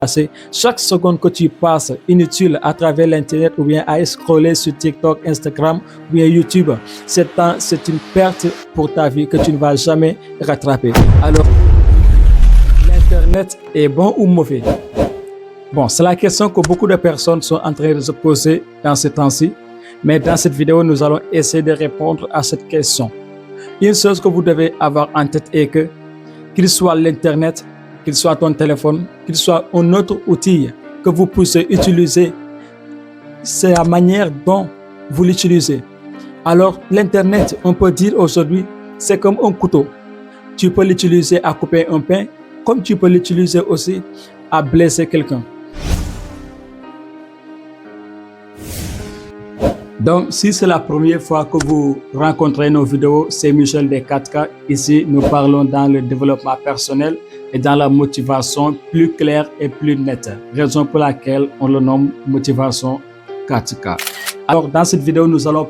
passer. Chaque seconde que tu passes inutile à travers l'Internet ou bien à scroller sur TikTok, Instagram ou bien YouTube, c'est une perte pour ta vie que tu ne vas jamais rattraper. Alors, l'Internet est bon ou mauvais? Bon, c'est la question que beaucoup de personnes sont en train de se poser dans ces temps-ci. Mais dans cette vidéo, nous allons essayer de répondre à cette question. Une chose que vous devez avoir en tête est que, qu'il soit l'Internet, qu'il soit ton téléphone, qu'il soit un autre outil que vous puissiez utiliser, c'est la manière dont vous l'utilisez. Alors, l'Internet, on peut dire aujourd'hui, c'est comme un couteau. Tu peux l'utiliser à couper un pain, comme tu peux l'utiliser aussi à blesser quelqu'un. Donc, si c'est la première fois que vous rencontrez nos vidéos, c'est Michel des 4K. Ici, nous parlons dans le développement personnel et dans la motivation plus claire et plus nette. Raison pour laquelle on le nomme motivation 4K. Alors, dans cette vidéo, nous allons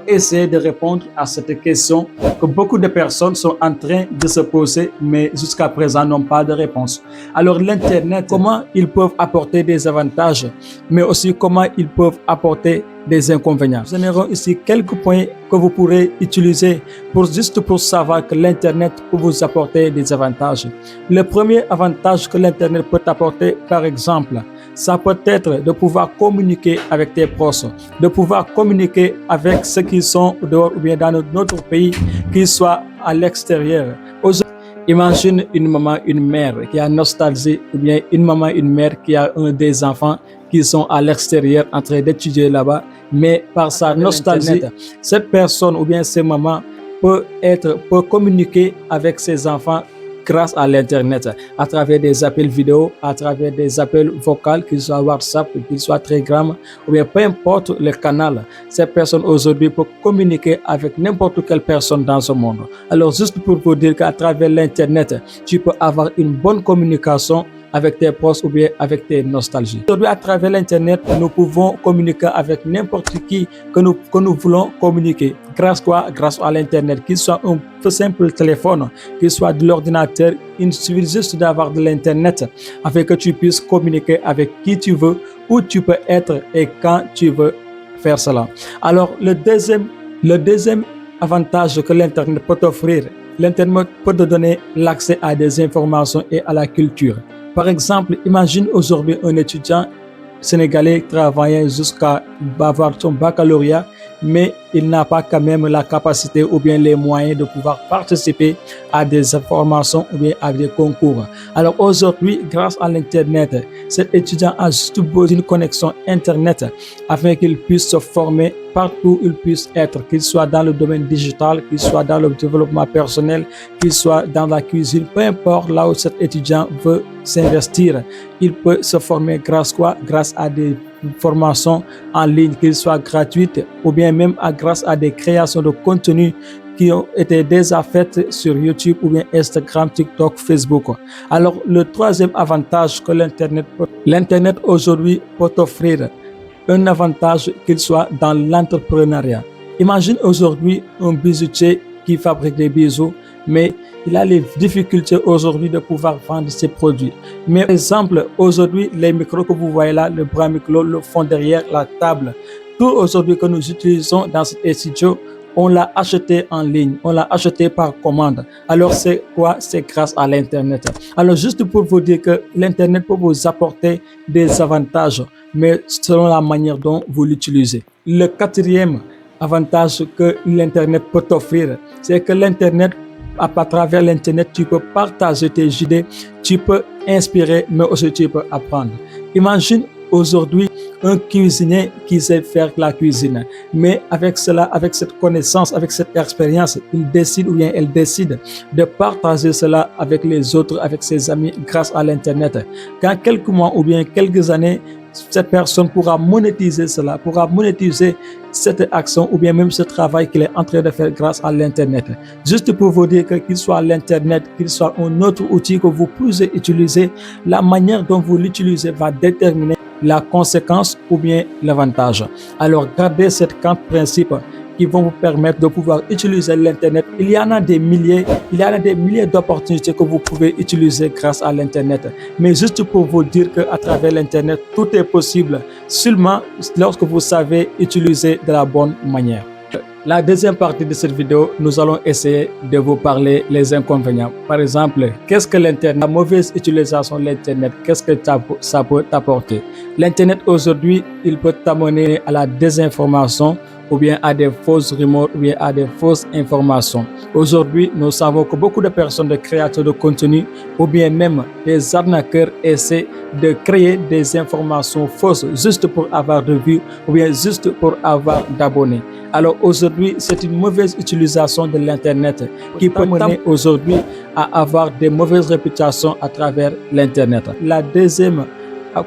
essayer de répondre à cette question que beaucoup de personnes sont en train de se poser, mais jusqu'à présent n'ont pas de réponse. Alors, l'Internet, comment ils peuvent apporter des avantages, mais aussi comment ils peuvent apporter des inconvénients. Nous générons ici quelques points que vous pourrez utiliser juste pour savoir que l'Internet peut vous apporter des avantages. Le premier avantage que l'Internet peut apporter, par exemple, ça peut être de pouvoir communiquer avec tes proches, de pouvoir communiquer avec ceux qui sont dehors ou bien dans notre pays, qu'ils soient à l'extérieur. Imagine une maman, une mère qui a nostalgie, ou bien une maman, une mère qui a des enfants qui sont à l'extérieur en train d'étudier là-bas, mais par sa nostalgie, cette personne ou bien ces mamans peut communiquer avec ses enfants grâce à l'Internet, à travers des appels vidéo, à travers des appels vocaux, qu'ils soient WhatsApp, qu'ils soient Telegram, ou bien peu importe le canal. Ces personnes aujourd'hui peuvent communiquer avec n'importe quelle personne dans ce monde. Alors, juste pour vous dire qu'à travers l'Internet, tu peux avoir une bonne communication avec tes proches ou bien avec tes nostalgies. Aujourd'hui, à travers l'Internet, nous pouvons communiquer avec n'importe qui que nous voulons communiquer. Grâce à l'Internet, qu'il soit un tout simple téléphone, qu'il soit de l'ordinateur, il suffit juste d'avoir de l'Internet afin que tu puisses communiquer avec qui tu veux, où tu peux être et quand tu veux faire cela. Alors, le deuxième avantage que l'Internet peut t'offrir, l'Internet peut te donner l'accès à des informations et à la culture. Par exemple, imagine aujourd'hui un étudiant sénégalais travaillant jusqu'à avoir son baccalauréat, mais il n'a pas quand même la capacité ou bien les moyens de pouvoir participer à des formations ou bien à des concours. Alors aujourd'hui, grâce à l'Internet, cet étudiant a juste besoin d'une connexion Internet afin qu'il puisse se former partout où il puisse être, qu'il soit dans le domaine digital, qu'il soit dans le développement personnel, qu'il soit dans la cuisine, peu importe là où cet étudiant veut s'investir, il peut se former grâce à des formations en ligne, qu'elles soient gratuites ou bien même grâce à des créations de contenu qui ont été déjà faites sur YouTube ou bien Instagram, TikTok, Facebook. Alors, le troisième avantage que l'Internet aujourd'hui peut offrir, un avantage qu'il soit dans l'entrepreneuriat. Imagine aujourd'hui un bijoutier qui fabrique des bijoux, mais il a les difficultés aujourd'hui de pouvoir vendre ses produits. Mais par exemple, aujourd'hui, les micros que vous voyez là, le bras micro, le fond derrière, la table, tout aujourd'hui que nous utilisons dans cet studio, on l'a acheté en ligne, on l'a acheté par commande. Alors c'est quoi? C'est grâce à l'Internet. Alors juste pour vous dire que l'Internet peut vous apporter des avantages, mais selon la manière dont vous l'utilisez. Le quatrième avantage que l'Internet peut t'offrir, c'est que l'Internet, à travers l'Internet, tu peux partager tes idées, tu peux inspirer, mais aussi tu peux apprendre. Imagine aujourd'hui un cuisinier qui sait faire la cuisine, mais avec cela, avec cette connaissance, avec cette expérience, il décide ou bien elle décide de partager cela avec les autres, avec ses amis grâce à l'Internet. Quand quelques mois ou bien quelques années, cette personne pourra monétiser cela, pourra monétiser cette action ou bien même ce travail qu'il est en train de faire grâce à l'Internet. Juste pour vous dire que qu'il soit l'Internet, qu'il soit un autre outil que vous pouvez utiliser, la manière dont vous l'utilisez va déterminer la conséquence ou bien l'avantage. Alors gardez cette quatre principes qui vont vous permettre de pouvoir utiliser l'Internet. Il y en a des milliers d'opportunités que vous pouvez utiliser grâce à l'Internet. Mais juste pour vous dire qu'à travers l'Internet, tout est possible seulement lorsque vous savez utiliser de la bonne manière. La deuxième partie de cette vidéo, nous allons essayer de vous parler les inconvénients. Par exemple, qu'est-ce que l'Internet, la mauvaise utilisation de l'Internet, qu'est-ce que ça peut t'apporter? L'Internet aujourd'hui, il peut t'amener à la désinformation ou bien à des fausses rumeurs ou bien à des fausses informations. Aujourd'hui, nous savons que beaucoup de personnes, de créateurs de contenu ou bien même des arnaqueurs essaient de créer des informations fausses juste pour avoir de vues ou bien juste pour avoir d'abonnés. Alors aujourd'hui, c'est une mauvaise utilisation de l'Internet qui peut mener aujourd'hui à avoir des mauvaises réputations à travers l'Internet. La deuxième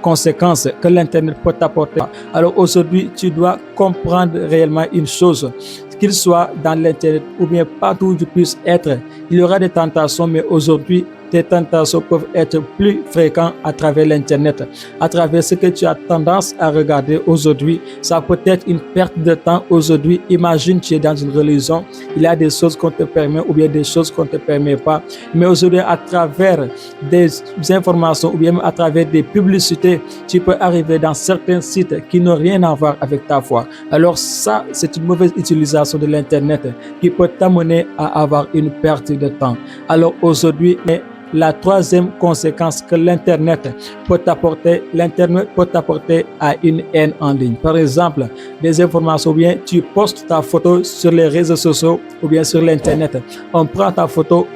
conséquence que l'Internet peut t'apporter. Alors aujourd'hui, tu dois comprendre réellement une chose, qu'il soit dans l'Internet ou bien partout où tu puisses être, il y aura des tentations, mais aujourd'hui, tes tentations peuvent être plus fréquentes à travers l'Internet, à travers ce que tu as tendance à regarder aujourd'hui. Ça peut être une perte de temps aujourd'hui. Imagine, tu es dans une religion, il y a des choses qu'on te permet ou bien des choses qu'on ne te permet pas. Mais aujourd'hui, à travers des informations ou bien à travers des publicités, tu peux arriver dans certains sites qui n'ont rien à voir avec ta foi. Alors ça, c'est une mauvaise utilisation de l'Internet qui peut t'amener à avoir une perte de temps. Alors aujourd'hui, la troisième conséquence que l'Internet peut t'apporter à une haine en ligne. Par exemple, des informations ou bien tu postes ta photo sur les réseaux sociaux ou bien sur l'Internet. On prend ta photo,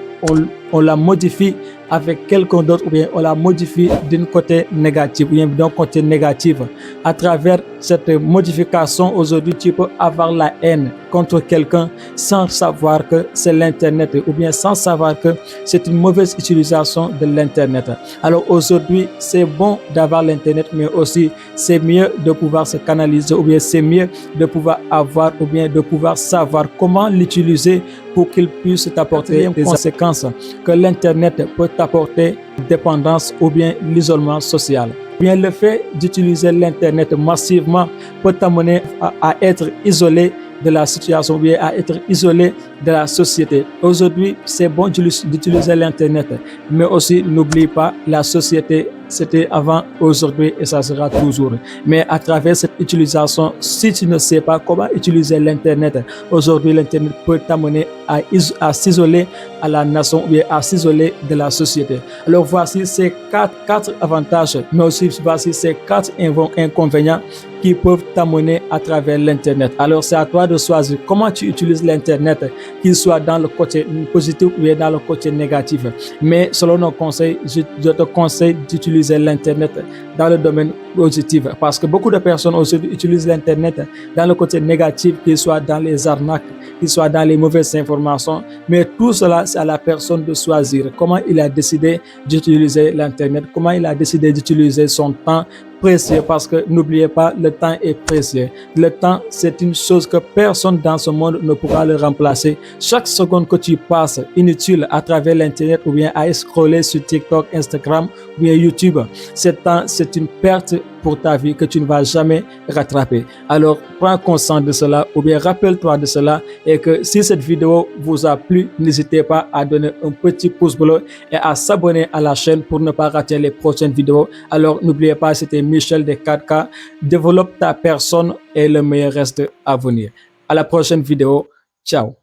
on la modifie avec quelqu'un d'autre ou bien on la modifie d'un côté négatif ou bien d'un côté négatif. À travers cette modification, aujourd'hui, tu peux avoir la haine contre quelqu'un sans savoir que c'est l'Internet ou bien sans savoir que c'est une mauvaise utilisation de l'Internet. Alors aujourd'hui, c'est bon d'avoir l'Internet, mais aussi c'est mieux de pouvoir se canaliser ou bien c'est mieux de pouvoir avoir ou bien de pouvoir savoir comment l'utiliser pour qu'il puisse t'apporter des conséquences que l'Internet peut t'apporter, dépendance ou bien l'isolement social. Bien, le fait d'utiliser l'Internet massivement peut t'amener à être isolé de la situation, bien à être isolé de la société. Aujourd'hui, c'est bon d'utiliser l'Internet, mais aussi n'oublie pas la société. C'était avant, aujourd'hui et ça sera toujours. Mais à travers cette utilisation, si tu ne sais pas comment utiliser l'Internet, aujourd'hui l'Internet peut t'amener à s'isoler à la nation ou bien à s'isoler de la société. Alors voici ces quatre avantages, mais aussi voici ces quatre inconvénients qui peuvent t'amener à travers l'Internet. Alors c'est à toi de choisir comment tu utilises l'Internet, qu'il soit dans le côté positif ou bien dans le côté négatif. Mais selon nos conseils, je te conseille d'utiliser l'Internet dans le domaine positif parce que beaucoup de personnes aujourd'hui utilisent l'Internet dans le côté négatif, qu'il soit dans les arnaques, qu'il soit dans les mauvaises informations. Mais tout cela, c'est à la personne de choisir comment il a décidé d'utiliser l'Internet, comment il a décidé d'utiliser son temps précieux, parce que n'oubliez pas, le temps est précieux. Le temps, c'est une chose que personne dans ce monde ne pourra le remplacer. Chaque seconde que tu passes inutile à travers l'Internet ou bien à scroller sur TikTok, Instagram ou bien YouTube, ce temps, c'est une perte pour ta vie que tu ne vas jamais rattraper. Alors, prends conscience de cela ou bien rappelle-toi de cela, et que si cette vidéo vous a plu, n'hésitez pas à donner un petit pouce bleu et à s'abonner à la chaîne pour ne pas rater les prochaines vidéos. Alors, n'oubliez pas, c'était Michel de 4K. Développe ta personne et le meilleur reste à venir. À la prochaine vidéo. Ciao.